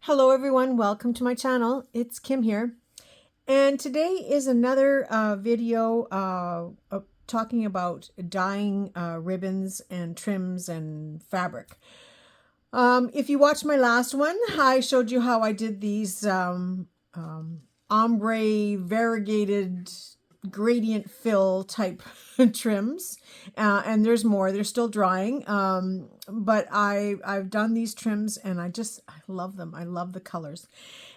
Hello everyone, welcome to my channel. It's Kim here. And today is another video talking about dyeing ribbons and trims and fabric. If you watched my last one, I showed you how I did these ombre variegated gradient fill type trims, and there's more. They're still drying, but I've done these trims and I love them. I love the colors,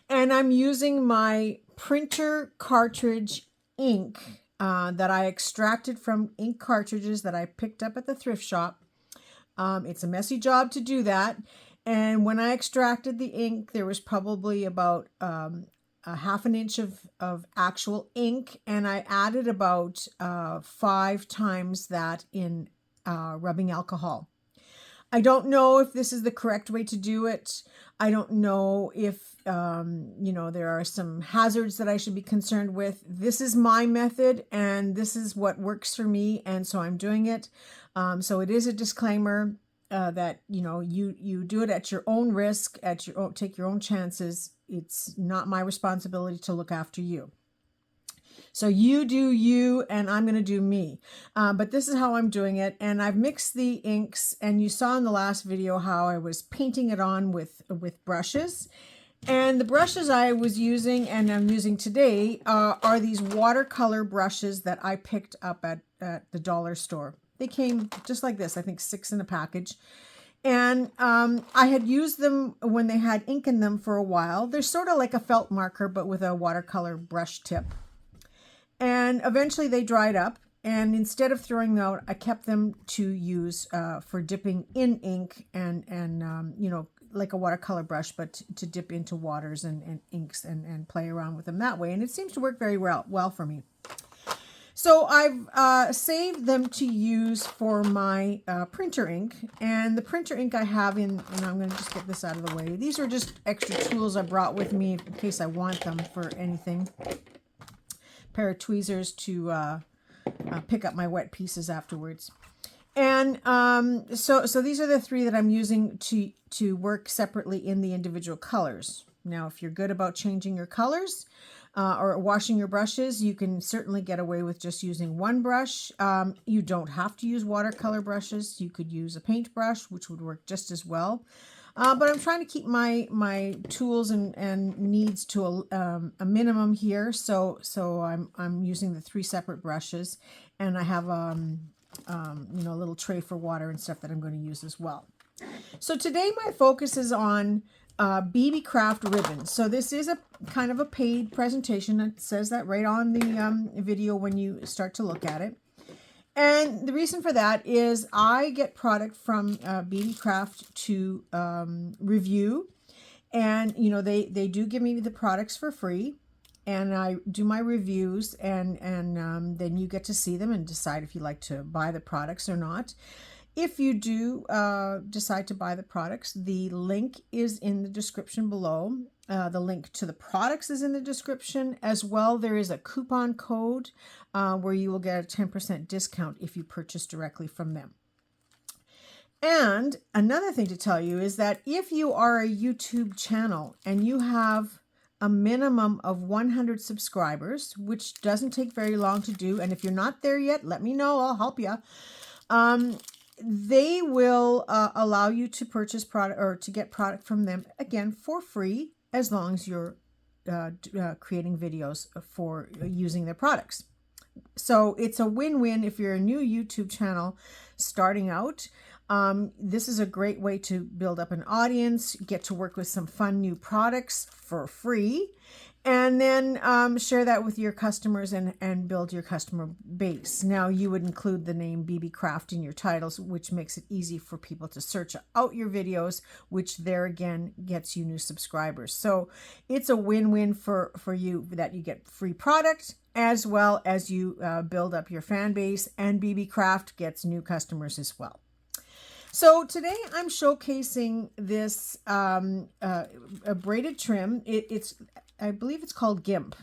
and I'm using my printer cartridge ink that I extracted from ink cartridges that I picked up at the thrift shop. It's a messy job to do that, and when I extracted the ink, there was probably about a half an inch of actual ink, and I added about 5 times that in rubbing alcohol. I don't know if this is the correct way to do it. I don't know if, there are some hazards that I should be concerned with. This is my method and this is what works for me, and so I'm doing it. So it is a disclaimer that, you do it at your own risk, take your own chances. It's not my responsibility to look after you. So you do you, and I'm going to do me. But this is how I'm doing it. And I've mixed the inks, and you saw in the last video how I was painting it on with brushes. And the brushes I was using and I'm using today are these watercolor brushes that I picked up at the dollar store. They came just like this, I think 6 in a package. And I had used them when they had ink in them for a while. They're sort of like a felt marker, but with a watercolor brush tip. And eventually they dried up. And instead of throwing them out, I kept them to use for dipping in ink and like a watercolor brush, but to dip into waters and inks and play around with them that way. And it seems to work very well for me. So I've saved them to use for my printer ink. And the printer ink I have and I'm going to just get this out of the way. These are just extra tools I brought with me in case I want them for anything. Pair of tweezers to pick up my wet pieces afterwards. And so these are the 3 that I'm using to work separately in the individual colors. Now, if you're good about changing your colors or washing your brushes, you can certainly get away with just using one brush. You don't have to use watercolor brushes. You could use a paintbrush, which would work just as well. But I'm trying to keep my tools and needs to a minimum here. So I'm using the 3 separate brushes, and I have a little tray for water and stuff that I'm going to use as well. So today my focus is on Beebeecraft ribbons. So this is a kind of a paid presentation. It says that right on the video when you start to look at it. And the reason for that is I get product from Beebeecraft to review. And, they do give me the products for free. And I do my reviews, and then you get to see them and decide if you like to buy the products or not. If you do decide to buy the products, the link is in the description below. The link to the products is in the description as well. There is a coupon code where you will get a 10% discount if you purchase directly from them. And another thing to tell you is that if you are a YouTube channel and you have a minimum of 100 subscribers, which doesn't take very long to do, and if you're not there yet, let me know, I'll help you. They will allow you to purchase product or to get product from them, again, for free, as long as you're creating videos for using their products. So it's a win-win if you're a new YouTube channel starting out. This is a great way to build up an audience, get to work with some fun new products for free, and then share that with your customers and build your customer base. Now, you would include the name Beebeecraft in your titles, which makes it easy for people to search out your videos, which there again gets you new subscribers. So it's a win-win for you that you get free product as well as you build up your fan base, and Beebeecraft gets new customers as well. So today I'm showcasing this a braided trim. I believe it's called GIMP,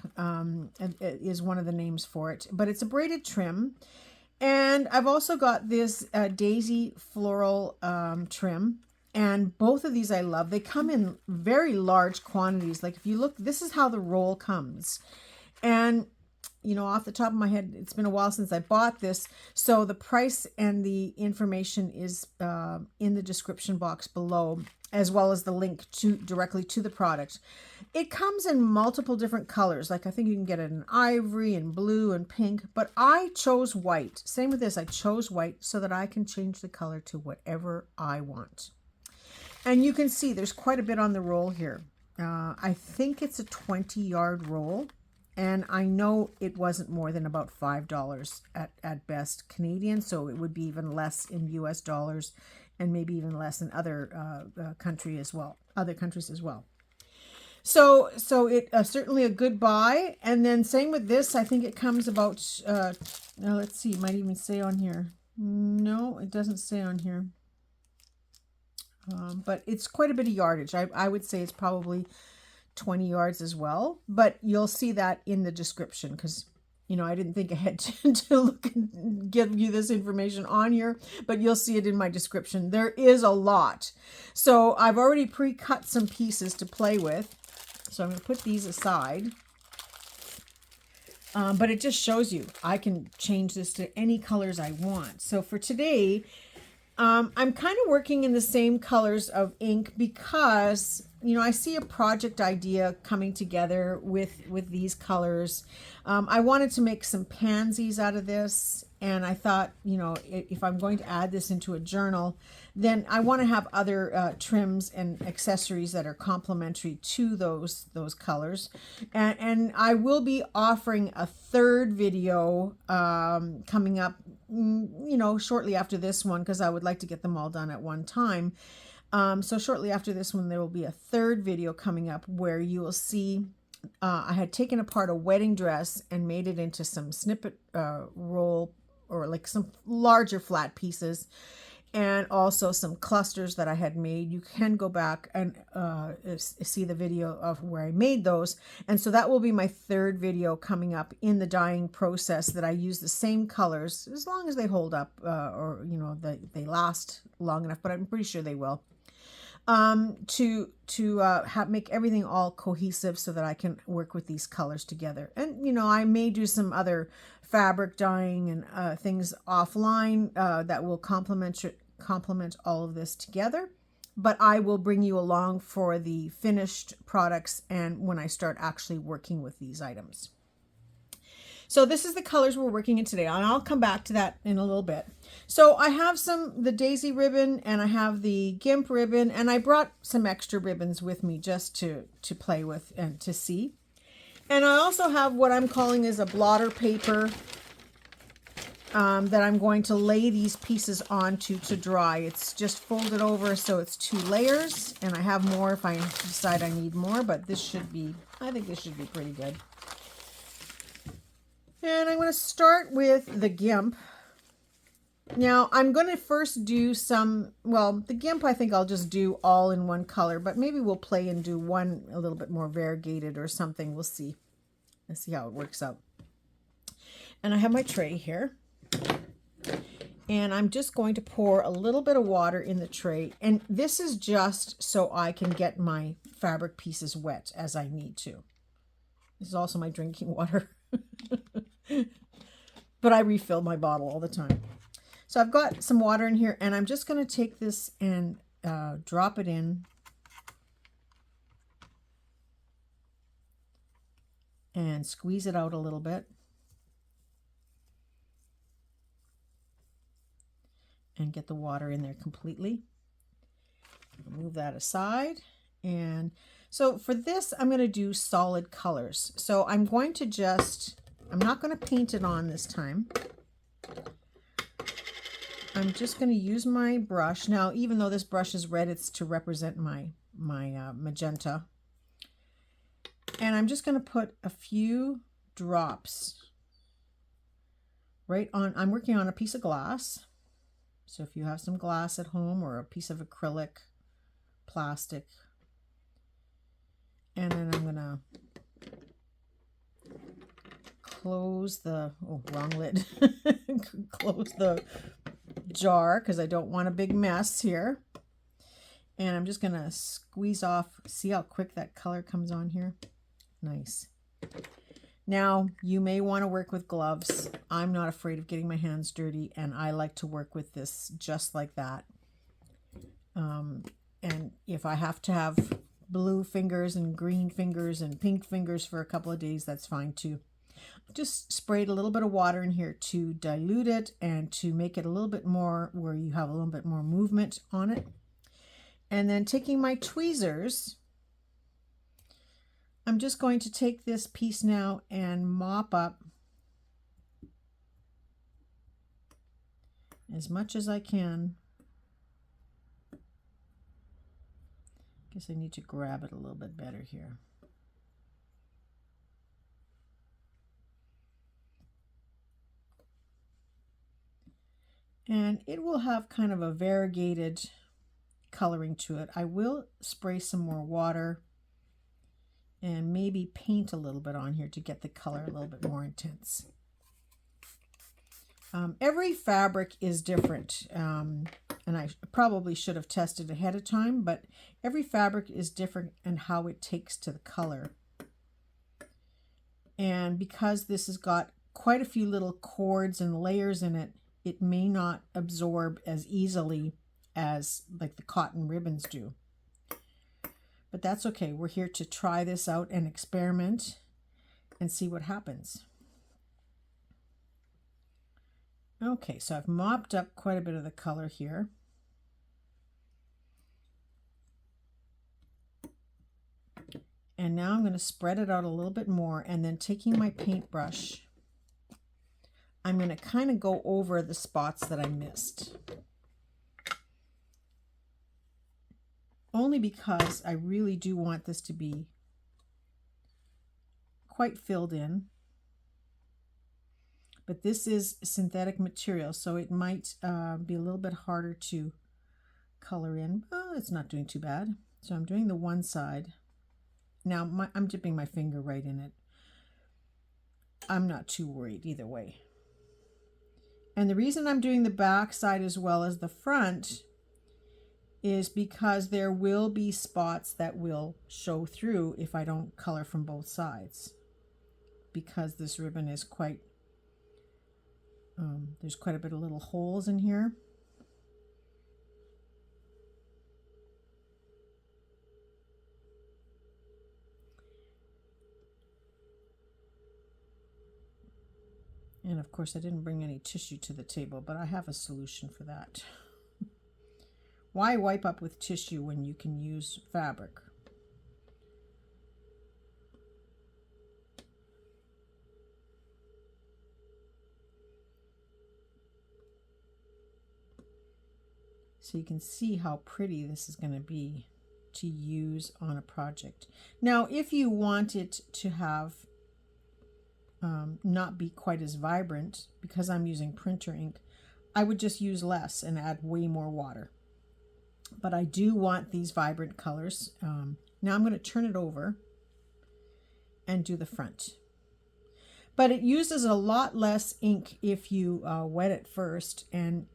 is one of the names for it, but it's a braided trim. And I've also got this daisy floral trim. And both of these I love. They come in very large quantities. Like if you look, this is how the roll comes. And, you know, off the top of my head, it's been a while since I bought this. So the price and the information is in the description box below, as well as the link directly to the product. It comes in multiple different colors. Like I think you can get it in ivory and blue and pink, but I chose white. Same with this. I chose white so that I can change the color to whatever I want. And you can see there's quite a bit on the roll here. I think it's a 20-yard roll. And I know it wasn't more than about $5 at best Canadian. So it would be even less in US dollars and maybe even less in other countries as well. So it certainly a good buy. And then same with this. I think it comes about, now let's see, it might even say on here. No, it doesn't say on here. But it's quite a bit of yardage. I would say it's probably 20 yards as well, but you'll see that in the description because, you know, I didn't think ahead to look and give you this information on here, but you'll see it in my description. There is a lot. So I've already pre-cut some pieces to play with. So I'm going to put these aside. But it just shows you I can change this to any colors I want. So for today, I'm kind of working in the same colors of ink because, you know, I see a project idea coming together with these colors. I wanted to make some pansies out of this, and I thought, you know, if I'm going to add this into a journal, then I want to have other trims and accessories that are complementary to those colors. And I will be offering a third video coming up, you know, shortly after this one, because I would like to get them all done at one time. So shortly after this one, there will be a third video coming up where you will see I had taken apart a wedding dress and made it into some snippet roll, or like some larger flat pieces, and also some clusters that I had made. You can go back and see the video of where I made those. And so that will be my third video coming up in the dyeing process, that I use the same colors as long as they hold up, or, you know, they last long enough, but I'm pretty sure they will. To make everything all cohesive so that I can work with these colors together. And, you know, I may do some other fabric dyeing and things offline that will complement all of this together. But I will bring you along for the finished products and when I start actually working with these items. So this is the colors we're working in today, and I'll come back to that in a little bit. So I have the daisy ribbon, and I have the gimp ribbon, and I brought some extra ribbons with me just to play with and to see. And I also have what I'm calling is a blotter paper that I'm going to lay these pieces onto to dry. It's just folded over, so it's 2 layers, and I have more if I decide I need more, but I think this should be pretty good. And I'm going to start with the gimp. Now, I'm going to first do the gimp I think I'll just do all in one color, but maybe we'll play and do one a little bit more variegated or something. We'll see. Let's see how it works out. And I have my tray here. And I'm just going to pour a little bit of water in the tray. And this is just so I can get my fabric pieces wet as I need to. This is also my drinking water. But I refill my bottle all the time. So I've got some water in here, and I'm just going to take this and drop it in. And squeeze it out a little bit. And get the water in there completely. Move that aside. And so for this, I'm going to do solid colors. So I'm going to I'm not going to paint it on this time. I'm just going to use my brush. Now, even though this brush is red, it's to represent my magenta. And I'm just going to put a few drops right on. I'm working on a piece of glass. So if you have some glass at home or a piece of acrylic, plastic, and then I'm going to close the, wrong lid, close the jar because I don't want a big mess here. And I'm just going to squeeze off. See how quick that color comes on here? Nice. Now, you may want to work with gloves. I'm not afraid of getting my hands dirty, and I like to work with this just like that. And if I have to have blue fingers and green fingers and pink fingers for a couple of days, that's fine too. Just sprayed a little bit of water in here to dilute it and to make it a little bit more where you have a little bit more movement on it. And then taking my tweezers, I'm just going to take this piece now and mop up as much as I can. Guess I need to grab it a little bit better here. And it will have kind of a variegated coloring to it. I will spray some more water and maybe paint a little bit on here to get the color a little bit more intense. Every fabric is different, and I probably should have tested ahead of time, but every fabric is different in how it takes to the color. And because this has got quite a few little cords and layers in it, it may not absorb as easily as like the cotton ribbons do. But that's okay. We're here to try this out and experiment and see what happens. Okay, so I've mopped up quite a bit of the color here. And now I'm going to spread it out a little bit more, and then taking my paintbrush, I'm going to kind of go over the spots that I missed. Only because I really do want this to be quite filled in. But this is synthetic material, so it might be a little bit harder to color in. Oh, it's not doing too bad. So I'm doing the one side. Now I'm dipping my finger right in it. I'm not too worried either way. And the reason I'm doing the back side as well as the front is because there will be spots that will show through if I don't color from both sides. Because this ribbon is quite there's quite a bit of little holes in here. And of course I didn't bring any tissue to the table, but I have a solution for that. Why wipe up with tissue when you can use fabric? So you can see how pretty this is going to be to use on a project. Now, if you want it to have not be quite as vibrant, because I'm using printer ink, I would just use less and add way more water. But I do want these vibrant colors. Now I'm going to turn it over and do the front. But it uses a lot less ink if you wet it first and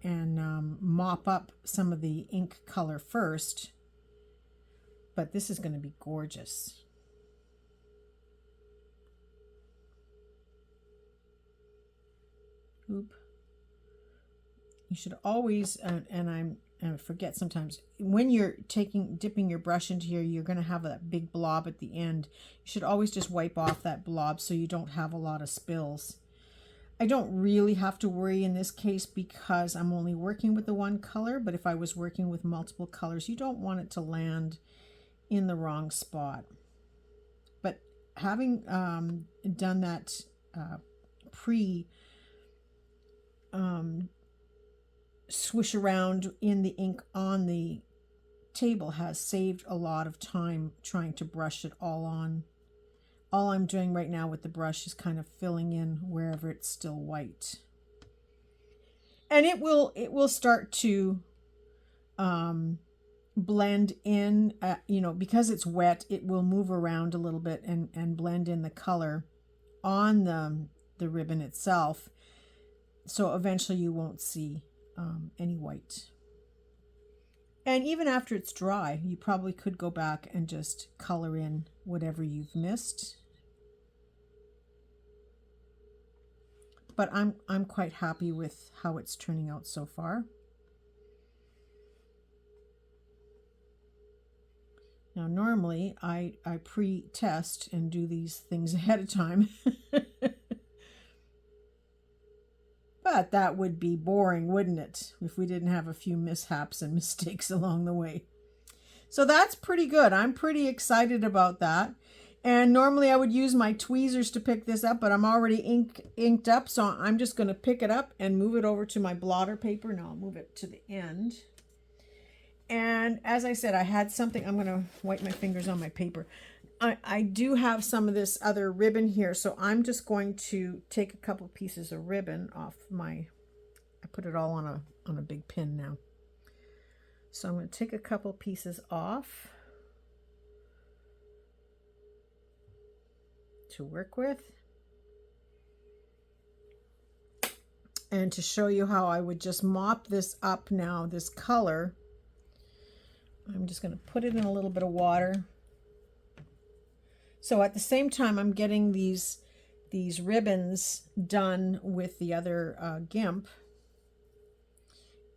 mop up some of the ink color first. But this is going to be gorgeous. Oop. You should always, and I forget sometimes, when you're dipping your brush into here, you're going to have that big blob at the end. You should always just wipe off that blob so you don't have a lot of spills. I don't really have to worry in this case because I'm only working with the one color, but if I was working with multiple colors, you don't want it to land in the wrong spot. But having done that swish around in the ink on the table has saved a lot of time trying to brush it all on. All I'm doing right now with the brush is kind of filling in wherever it's still white. And it will start to blend in, because it's wet, it will move around a little bit and blend in the color on the ribbon itself. So eventually you won't see any white. And even after it's dry, you probably could go back and just color in whatever you've missed. But I'm quite happy with how it's turning out so far. Now normally I pre-test and do these things ahead of time. But that would be boring, wouldn't it, if we didn't have a few mishaps and mistakes along the way. So that's pretty good. I'm pretty excited about that. And normally I would use my tweezers to pick this up, but I'm already inked up, so I'm just going to pick it up and move it over to my blotter paper. Now I'll move it to the end. And as I said, I had something, I'm going to wipe my fingers on my paper. I do have some of this other ribbon here, so I'm just going to take a couple pieces of ribbon off I put it all on a big pin now. So I'm going to take a couple pieces off to work with. And to show you how I would just mop this up now, this color, I'm just going to put it in a little bit of water. So at the same time I'm getting these ribbons done with the other GIMP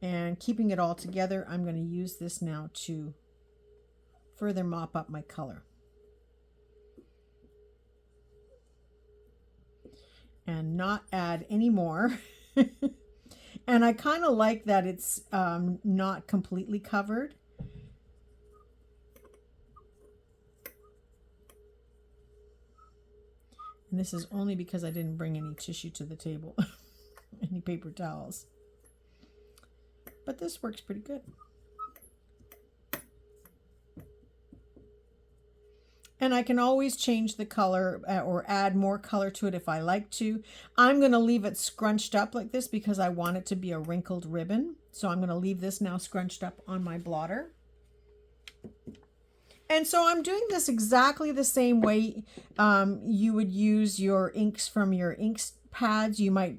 and keeping it all together, I'm going to use this now to further mop up my color. And not add any more. And I kind of like that it's not completely covered. And this is only because I didn't bring any tissue to the table, any paper towels. But this works pretty good. And I can always change the color or add more color to it if I like to. I'm going to leave it scrunched up like this because I want it to be a wrinkled ribbon. So I'm going to leave this now scrunched up on my blotter. And so I'm doing this exactly the same way you would use your inks from your ink pads. You might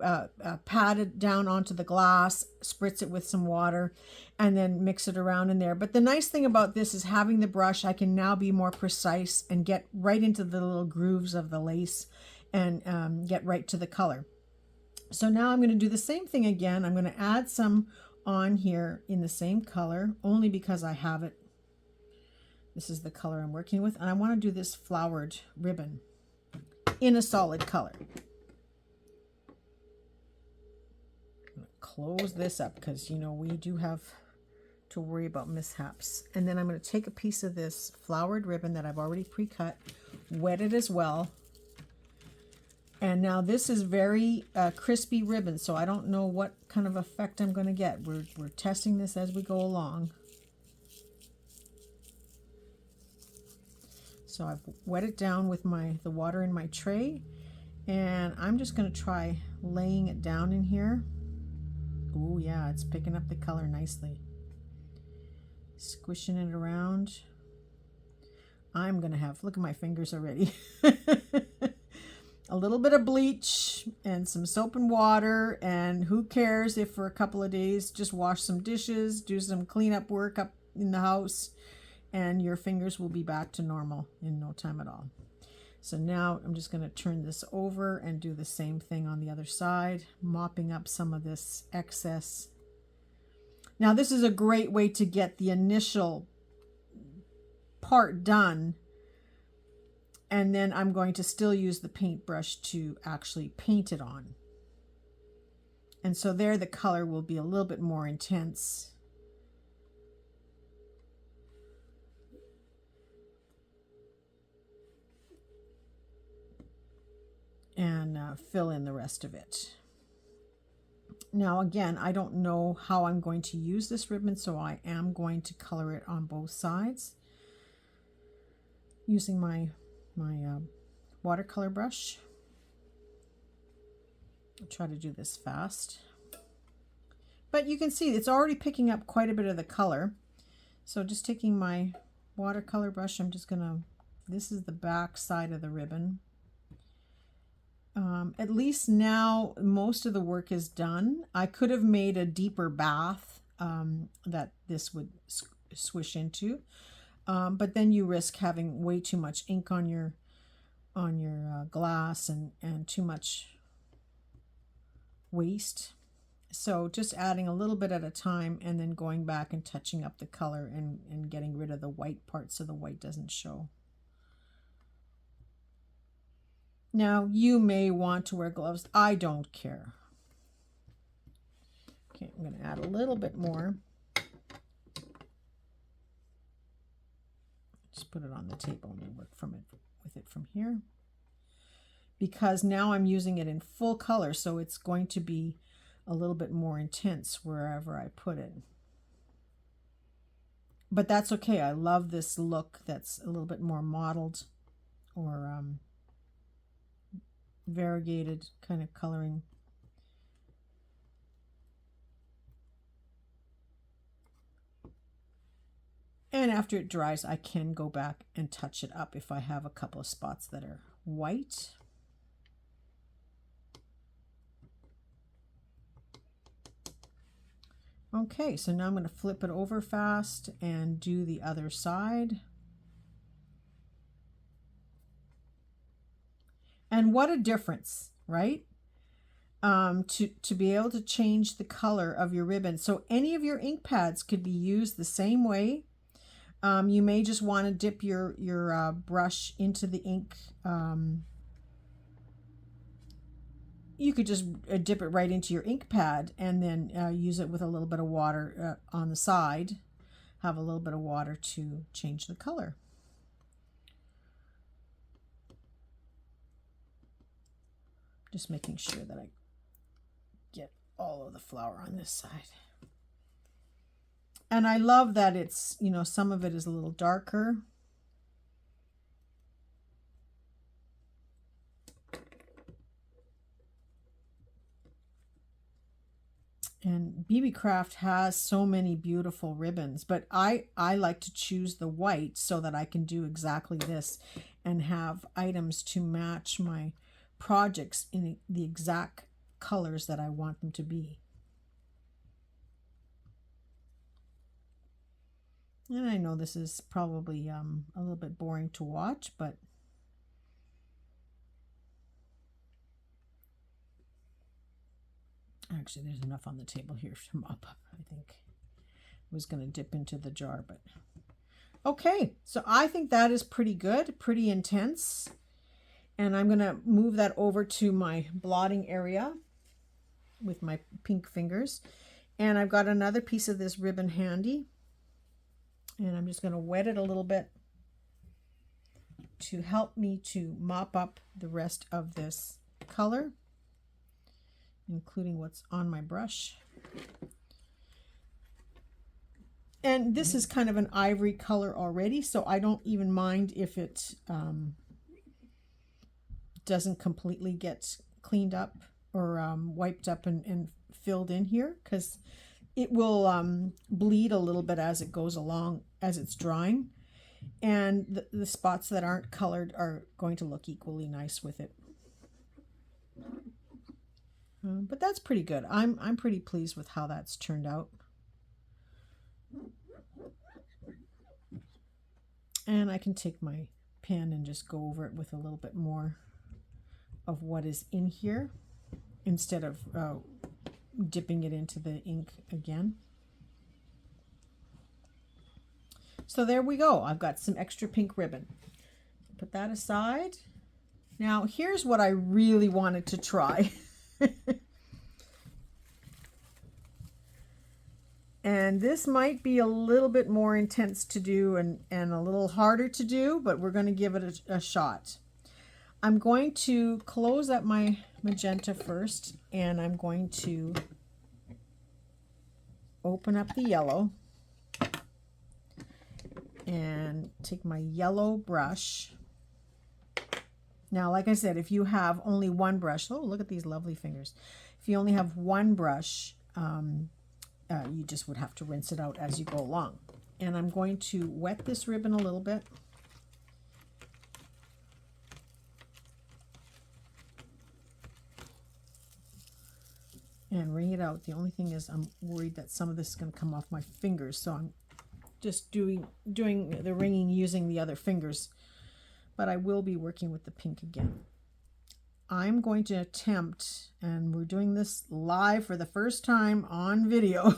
pat it down onto the glass, spritz it with some water, and then mix it around in there. But the nice thing about this is having the brush, I can now be more precise and get right into the little grooves of the lace and get right to the color. So now I'm going to do the same thing again. I'm going to add some on here in the same color, only because I have it. This is the color I'm working with, and I want to do this flowered ribbon in a solid color. Close this up because, you know, we do have to worry about mishaps. And then I'm going to take a piece of this flowered ribbon that I've already pre-cut, wet it as well. And now this is very crispy ribbon, so I don't know what kind of effect I'm going to get. We're testing this as we go along. So I've wet it down with the water in my tray, and I'm just going to try laying it down in here. Oh yeah, it's picking up the color nicely. Squishing it around. I'm going to have, look at my fingers already. A little bit of bleach and some soap and water, and who cares if for a couple of days, just wash some dishes, do some cleanup work up in the house, and your fingers will be back to normal in no time at all. So now I'm just going to turn this over and do the same thing on the other side, mopping up some of this excess. Now this is a great way to get the initial part done, and then I'm going to still use the paintbrush to actually paint it on. And so there the color will be a little bit more intense. And fill in the rest of it. Now again, I don't know how I'm going to use this ribbon, so I am going to color it on both sides using my watercolor brush. I'll try to do this fast. But you can see it's already picking up quite a bit of the color. So just taking my watercolor brush, I'm just gonna, this is the back side of the ribbon. At least now most of the work is done. I could have made a deeper bath that this would swish into. But then you risk having way too much ink on your glass and too much waste. So just adding a little bit at a time and then going back and touching up the color and getting rid of the white parts so the white doesn't show. Now you may want to wear gloves. I don't care. Okay, I'm going to add a little bit more. Just put it on the table and work with it from here. Because now I'm using it in full color, so it's going to be a little bit more intense wherever I put it. But that's okay. I love this look that's a little bit more mottled or variegated kind of coloring. And after it dries, I can go back and touch it up if I have a couple of spots that are white. Okay, so now I'm going to flip it over fast and do the other side. And what a difference, right? To be able to change the color of your ribbon. So any of your ink pads could be used the same way. You may just want to dip your brush into the ink. You could just dip it right into your ink pad and then use it with a little bit of water on the side. Have a little bit of water to change the color. Just making sure that I get all of the flower on this side. And I love that it's, you know, some of it is a little darker. And Beebeecraft has so many beautiful ribbons, but I like to choose the white so that I can do exactly this and have items to match my projects in the exact colors that I want them to be. And I know this is probably a little bit boring to watch, but actually there's enough on the table here to mop up. I think I was going to dip into the jar, but okay. So I think that is pretty good, pretty intense. And I'm going to move that over to my blotting area with my pink fingers. And I've got another piece of this ribbon handy. And I'm just going to wet it a little bit to help me to mop up the rest of this color, including what's on my brush. And this is kind of an ivory color already, so I don't even mind if it doesn't completely get cleaned up or wiped up and filled in here, because it will bleed a little bit as it goes along, as it's drying. And the spots that aren't colored are going to look equally nice with it. But that's pretty good. I'm pretty pleased with how that's turned out. And I can take my pen and just go over it with a little bit more of what is in here instead of dipping it into the ink again. So there we go. I've got some extra pink ribbon. Put that aside. Now here's what I really wanted to try. And this might be a little bit more intense to do and a little harder to do, but we're going to give it a shot. I'm going to close up my magenta first, and I'm going to open up the yellow and take my yellow brush. Now, like I said, if you have only one brush, oh, look at these lovely fingers. If you only have one brush, you just would have to rinse it out as you go along. And I'm going to wet this ribbon a little bit. And wring it out. The only thing is I'm worried that some of this is going to come off my fingers, so I'm just doing the ringing using the other fingers. But I will be working with the pink again. I'm going to attempt, and we're doing this live for the first time on video.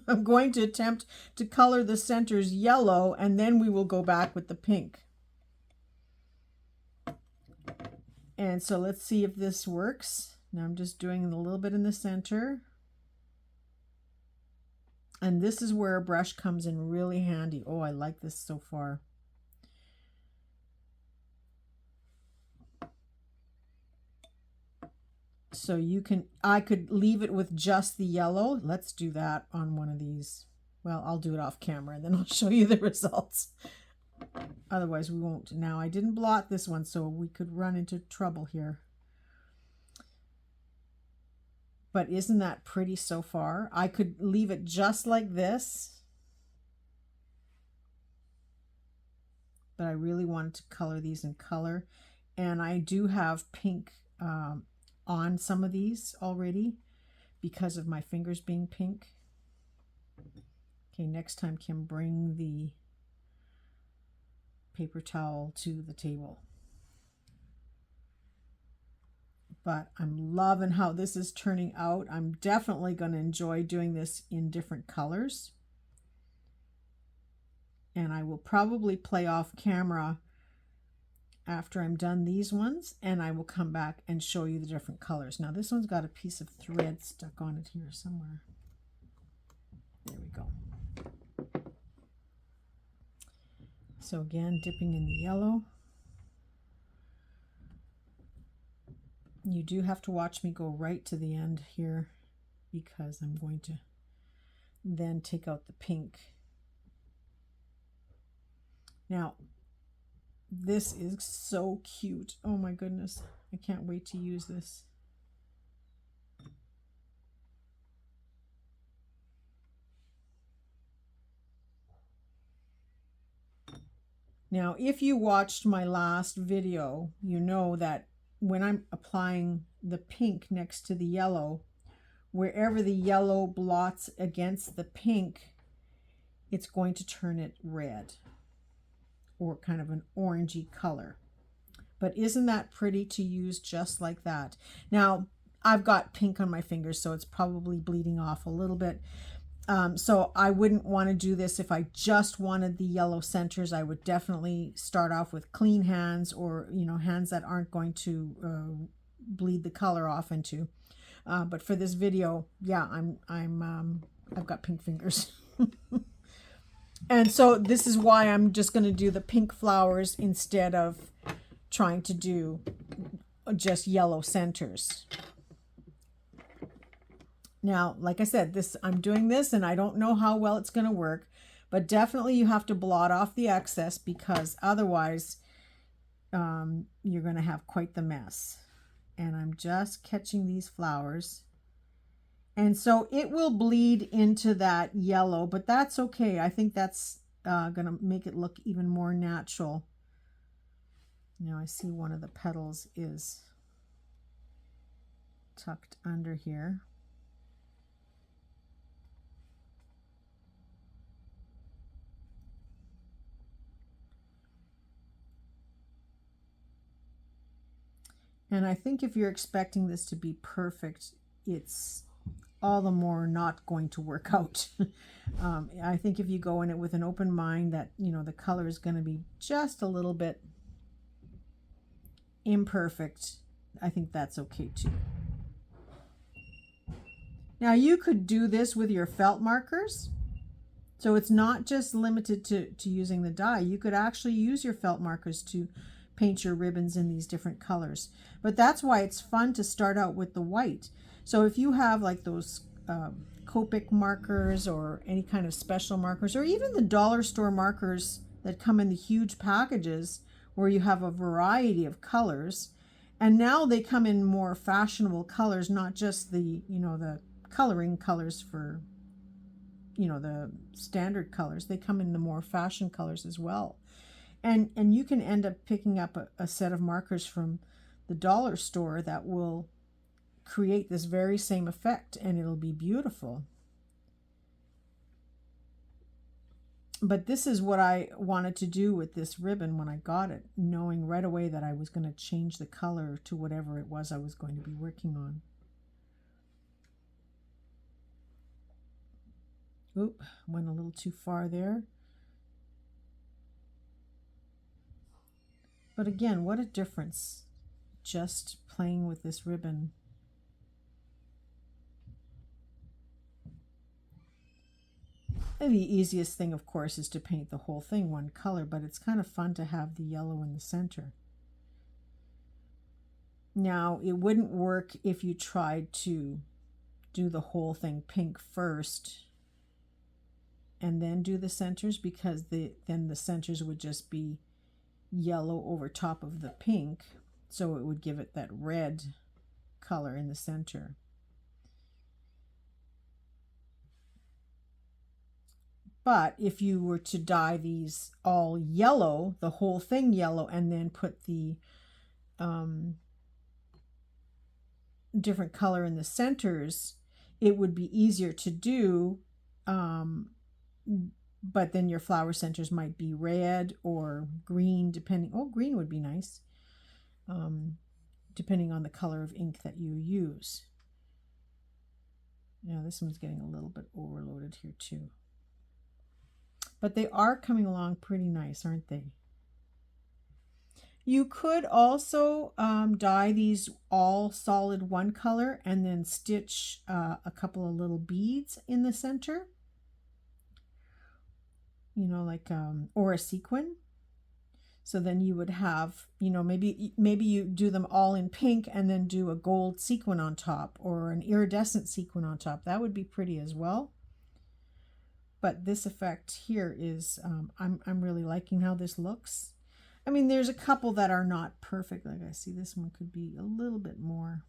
I'm going to attempt to color the centers yellow, and then we will go back with the pink. And so let's see if this works. Now I'm just doing a little bit in the center. And this is where a brush comes in really handy. Oh, I like this so far. So I could leave it with just the yellow. Let's do that on one of these. Well, I'll do it off camera and then I'll show you the results. Otherwise we won't. Now I didn't blot this one, so we could run into trouble here. But isn't that pretty so far? I could leave it just like this. But I really wanted to color these in color. And I do have pink on some of these already because of my fingers being pink. Okay, next time, Kim, bring the paper towel to the table. But I'm loving how this is turning out. I'm definitely going to enjoy doing this in different colors. And I will probably play off camera after I'm done these ones, and I will come back and show you the different colors. Now this one's got a piece of thread stuck on it here somewhere. There we go. So again, dipping in the yellow. You do have to watch me go right to the end here because I'm going to then take out the pink. Now, this is so cute. Oh my goodness. I can't wait to use this. Now, if you watched my last video, you know that when I'm applying the pink next to the yellow, wherever the yellow blots against the pink, it's going to turn it red or kind of an orangey color. But isn't that pretty to use just like that? Now, I've got pink on my fingers, so it's probably bleeding off a little bit. So I wouldn't want to do this if I just wanted the yellow centers. I would definitely start off with clean hands, or hands that aren't going to bleed the color off into. But for this video, yeah, I've got pink fingers. And so this is why I'm just going to do the pink flowers instead of trying to do just yellow centers. Now, like I said, I'm doing this and I don't know how well it's going to work, but definitely you have to blot off the excess because otherwise you're going to have quite the mess. And I'm just catching these flowers. And so it will bleed into that yellow, but that's okay. I think that's going to make it look even more natural. Now I see one of the petals is tucked under here. And I think if you're expecting this to be perfect, it's all the more not going to work out. I think if you go in it with an open mind that, the color is going to be just a little bit imperfect, I think that's okay too. Now you could do this with your felt markers. So it's not just limited to using the die. You could actually use your felt markers to paint your ribbons in these different colors. But that's why it's fun to start out with the white. So if you have like those Copic markers or any kind of special markers, or even the dollar store markers that come in the huge packages where you have a variety of colors, and now they come in more fashionable colors, not just the the coloring colors for the standard colors. They come in the more fashion colors as well. And you can end up picking up a set of markers from the dollar store that will create this very same effect, and it'll be beautiful. But this is what I wanted to do with this ribbon when I got it, knowing right away that I was going to change the color to whatever it was I was going to be working on. Oop, went a little too far there. But again, what a difference just playing with this ribbon. And the easiest thing, of course, is to paint the whole thing one color, but it's kind of fun to have the yellow in the center. Now, it wouldn't work if you tried to do the whole thing pink first and then do the centers, because then the centers would just be yellow over top of the pink, so it would give it that red color in the center. But if you were to dye these all yellow, the whole thing yellow, and then put the different color in the centers, it would be easier to do, but then your flower centers might be red or green, depending. Oh, green would be nice, depending on the color of ink that you use. Now this one's getting a little bit overloaded here too. But they are coming along pretty nice, aren't they? You could also dye these all solid one color and then stitch a couple of little beads in the center. You know, like, or a sequin. So then you would have, you know, maybe you do them all in pink and then do a gold sequin on top, or an iridescent sequin on top. That would be pretty as well. But this effect here is, I'm really liking how this looks. I mean, there's a couple that are not perfect. Like I see this one could be a little bit more.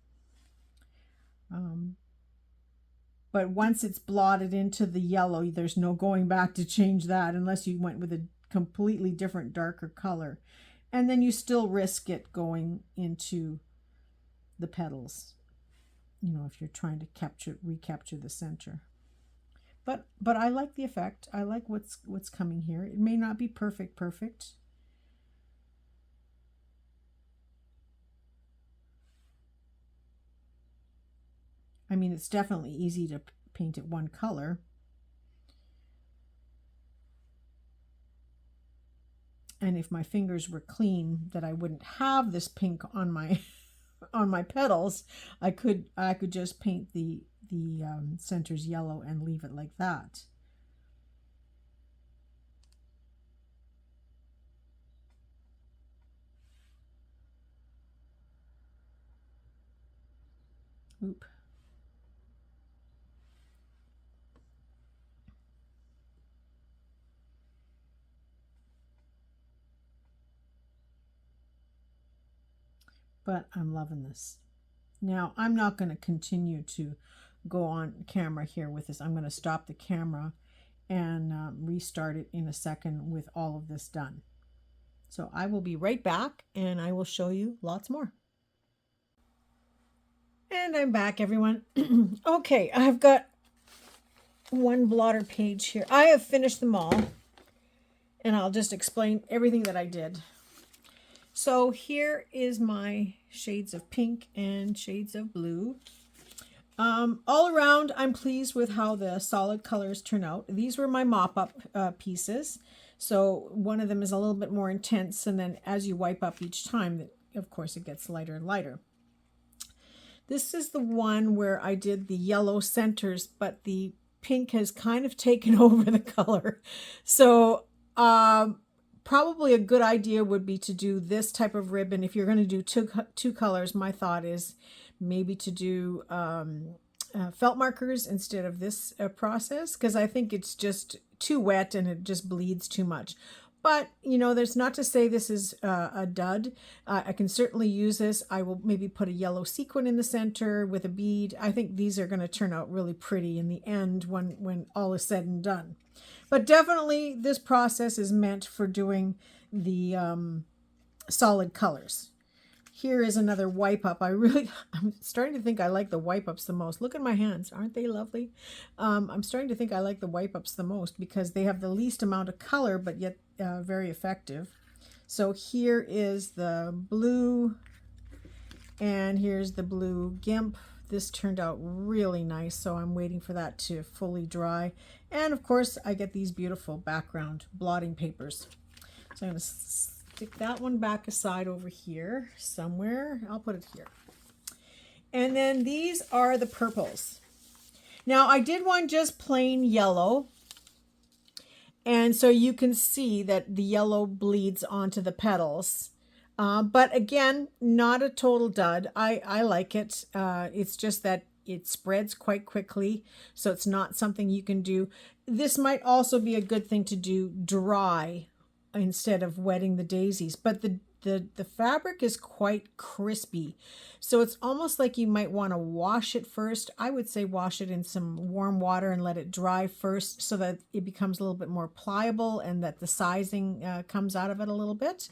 But once it's blotted into the yellow, there's no going back to change that unless you went with a completely different darker color. And then you still risk it going into the petals, you know, if you're trying to recapture the center. But I like the effect. I like what's coming here. It may not be perfect. I mean, it's definitely easy to paint it one color. And if my fingers were clean, that I wouldn't have this pink on my on my petals, I could just paint the centers yellow and leave it like that. Oop. But I'm loving this. Now, I'm not going to continue to go on camera here with this. I'm going to stop the camera and restart it in a second with all of this done. So I will be right back and I will show you lots more. And I'm back, everyone. Okay, I've got one blotter page here. I have finished them all, and I'll just explain everything that I did. So here is my shades of pink and shades of blue. All around, I'm pleased with how the solid colors turn out. These were my mop-up pieces. So one of them is a little bit more intense, and then as you wipe up each time, of course, it gets lighter and lighter. This is the one where I did the yellow centers, but the pink has kind of taken over the color. So probably a good idea would be to do this type of ribbon. If you're going to do two colors, my thought is maybe to do felt markers instead of this process, because I think it's just too wet and it just bleeds too much. But, you know, there's not to say this is a dud. I can certainly use this. I will maybe put a yellow sequin in the center with a bead. I think these are going to turn out really pretty in the end when all is said and done. But definitely this process is meant for doing the solid colors. Here is another wipe up. I'm starting to think I like the wipe ups the most. Look at my hands. Aren't they lovely? I'm starting to think I like the wipe ups the most because they have the least amount of color, but yet very effective. So here is the blue, and here's the blue GIMP. This turned out really nice, so I'm waiting for that to fully dry. And of course, I get these beautiful background blotting papers. So I'm going to stick that one back aside over here somewhere. I'll put it here. And then these are the purples. Now I did one just plain yellow. And so you can see that the yellow bleeds onto the petals. But again, not a total dud. I like it. It's just that it spreads quite quickly. So it's not something you can do. This might also be a good thing to do dry instead of wetting the daisies, but the fabric is quite crispy, so it's almost like you might want to wash it first. I would say wash it in some warm water and let it dry first so that it becomes a little bit more pliable and that the sizing comes out of it a little bit.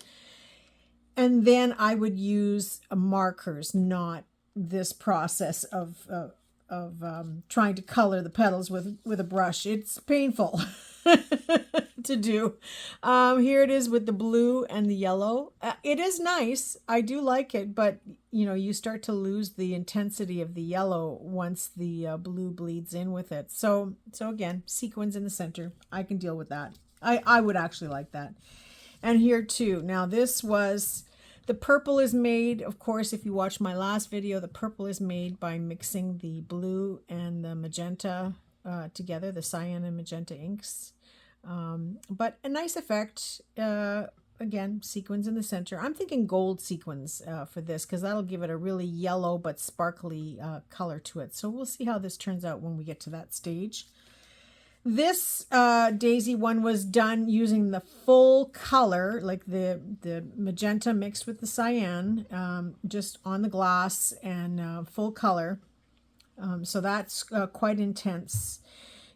And then I would use markers, not this process of trying to color the petals with a brush. It's painful to do. Here it is with the blue and the yellow. It is nice. I do like it, but you know, you start to lose the intensity of the yellow once the blue bleeds in with it. So again, sequins in the center. I can deal with that. I would actually like that. And here too. Now this was, the purple is made, of course, if you watched my last video, the purple is made by mixing the blue and the magenta together, the cyan and magenta inks. But a nice effect. Again, sequins in the center. I'm thinking gold sequins for this because that'll give it a really yellow but sparkly color to it. So we'll see how this turns out when we get to that stage. This daisy one was done using the full color, like the magenta mixed with the cyan, just on the glass and full color. So that's quite intense.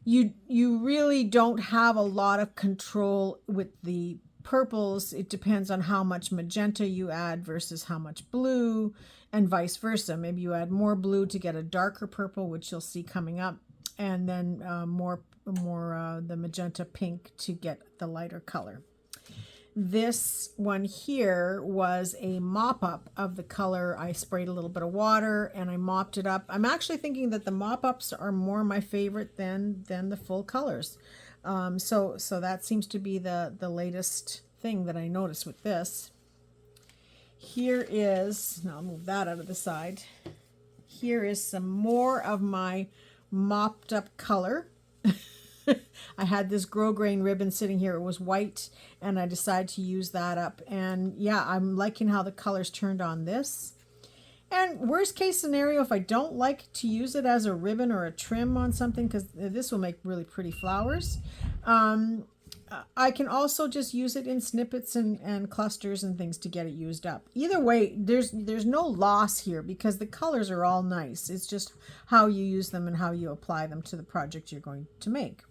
You really don't have a lot of control with the purples. It depends on how much magenta you add versus how much blue, and vice versa. Maybe you add more blue to get a darker purple, which you'll see coming up, and then more the magenta pink to get the lighter color. This one here was a mop-up of the color. I sprayed a little bit of water and I mopped it up. I'm actually thinking that the mop-ups are more my favorite than the full colors. So that seems to be the latest thing that I noticed with this. Here is, now I'll move that out of the side. Here is some more of my mopped up color. I had this grosgrain ribbon sitting here. It was white, and I decided to use that up. And yeah, I'm liking how the colors turned on this. And worst case scenario, if I don't like to use it as a ribbon or a trim on something, because this will make really pretty flowers, I can also just use it in snippets and clusters and things to get it used up. Either way, there's no loss here because the colors are all nice. It's just how you use them and how you apply them to the project you're going to make.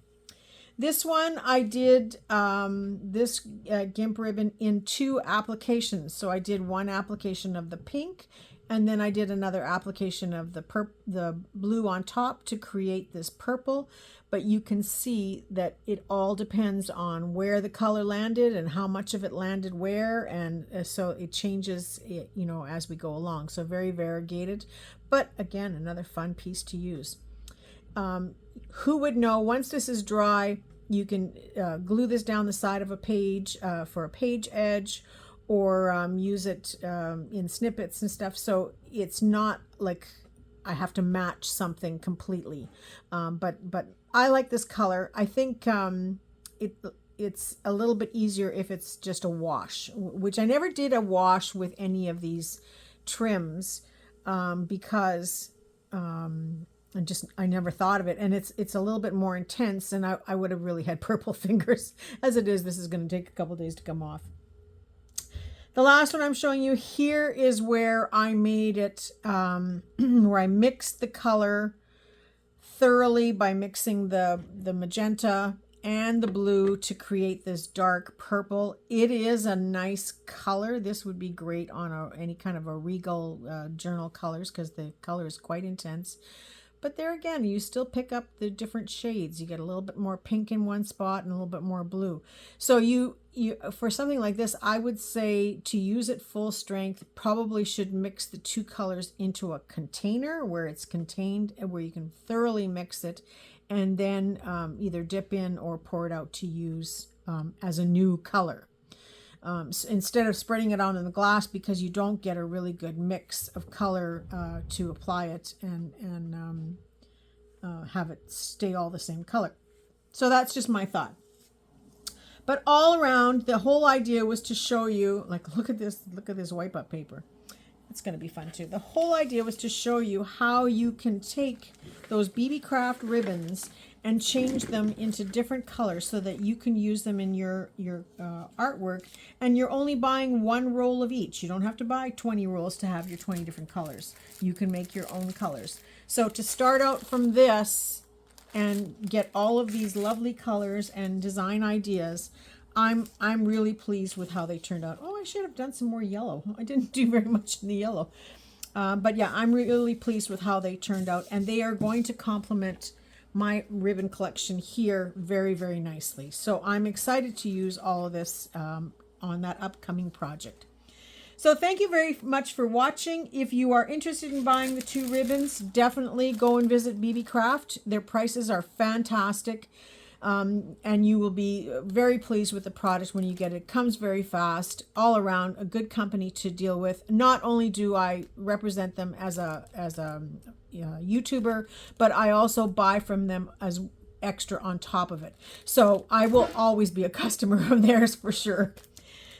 This one I did this GIMP ribbon in 2 applications. So I did one application of the pink, and then I did another application of the blue on top to create this purple. But you can see that it all depends on where the color landed and how much of it landed where, and so it changes, you know, as we go along. So very variegated, but again, another fun piece to use. Who would know, once this is dry, you can glue this down the side of a page for a page edge, or use it in snippets and stuff. So it's not like I have to match something completely. But I like this color. I think it's a little bit easier if it's just a wash, which I never did a wash with any of these trims because I never thought of it, and it's a little bit more intense, and I would have really had purple fingers. As it is, this is going to take a couple days to come off. The last one I'm showing you here is where I made it, where I mixed the color thoroughly by mixing the magenta and the blue to create this dark purple. It is a nice color. This would be great on any kind of a regal journal colors because the color is quite intense. But there again, you still pick up the different shades. You get a little bit more pink in one spot and a little bit more blue. So you for something like this, I would say to use it full strength, probably should mix the two colors into a container where it's contained and where you can thoroughly mix it, and then either dip in or pour it out to use as a new color. So instead of spreading it out in the glass, because you don't get a really good mix of color to apply it and have it stay all the same color. So that's just my thought. But all around, the whole idea was to show you, like, look at this wipe up paper. It's going to be fun too. The whole idea was to show you how you can take those Beebeecraft ribbons and change them into different colors so that you can use them in your artwork, and you're only buying one roll of each. You don't have to buy 20 rolls to have your 20 different colors. You can make your own colors. So to start out from this and get all of these lovely colors and design ideas, I'm really pleased with how they turned out. Oh, I should have done some more yellow. I didn't do very much in the yellow. But yeah, I'm really pleased with how they turned out, and they are going to complement my ribbon collection here very, very nicely. So I'm excited to use all of this on that upcoming project. So thank you very much for watching. If you are interested in buying the two ribbons, definitely go and visit Beebeecraft. Their prices are fantastic. And you will be very pleased with the product when you get it. It comes very fast, all around a good company to deal with. Not only do I represent them as a YouTuber, but I also buy from them as extra on top of it. So I will always be a customer of theirs for sure.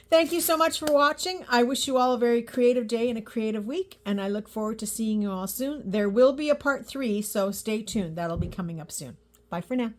Thank you so much for watching. I wish you all a very creative day and a creative week, and I look forward to seeing you all soon. There will be a part 3, so stay tuned. That'll be coming up soon. Bye for now.